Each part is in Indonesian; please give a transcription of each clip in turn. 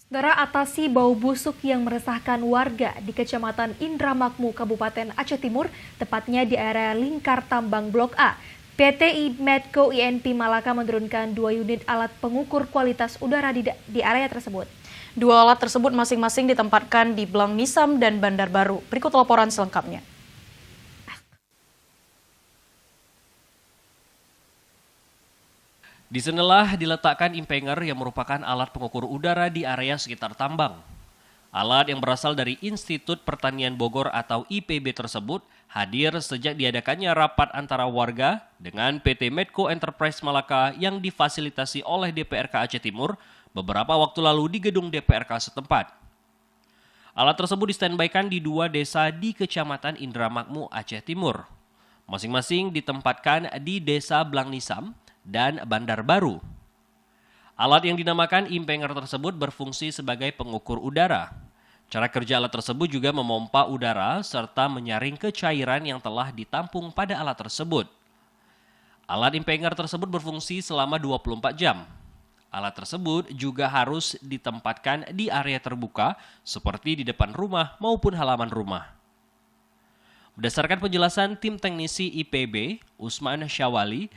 Saudara, atasi bau busuk yang meresahkan warga di Kecamatan Indramakmu, Kabupaten Aceh Timur, tepatnya di area Lingkar Tambang Blok A. PT Medco INP Malaka menurunkan 2 unit alat pengukur kualitas udara di area tersebut. Dua alat tersebut masing-masing ditempatkan di Blang Nisam dan Bandar Baru. Berikut laporan selengkapnya. Di sanalah diletakkan impenger yang merupakan alat pengukur udara di area sekitar tambang. Alat yang berasal dari Institut Pertanian Bogor atau IPB tersebut hadir sejak diadakannya rapat antara warga dengan PT Medco Enterprise Malaka yang difasilitasi oleh DPRK Aceh Timur beberapa waktu lalu di gedung DPRK setempat. Alat tersebut distanbaikan di 2 desa di Kecamatan Indramakmu, Aceh Timur. Masing-masing ditempatkan di Desa Blang Nisam dan Bandar Baru. Alat yang dinamakan impenger tersebut berfungsi sebagai pengukur udara. Cara kerja alat tersebut juga memompa udara serta menyaring kecairan yang telah ditampung pada alat tersebut. Alat impenger tersebut berfungsi selama 24 jam. Alat tersebut juga harus ditempatkan di area terbuka seperti di depan rumah maupun halaman rumah. Berdasarkan penjelasan tim teknisi IPB, Usman Syawali,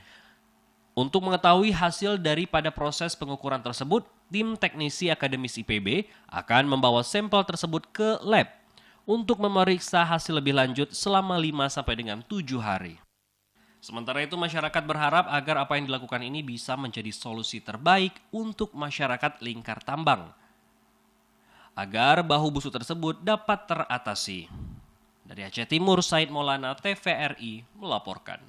untuk mengetahui hasil daripada proses pengukuran tersebut, tim teknisi akademis IPB akan membawa sampel tersebut ke lab untuk memeriksa hasil lebih lanjut selama 5 sampai dengan 7 hari. Sementara itu, masyarakat berharap agar apa yang dilakukan ini bisa menjadi solusi terbaik untuk masyarakat Lingkar Tambang, agar bau busuk tersebut dapat teratasi. Dari Aceh Timur, Said Maulana, TVRI melaporkan.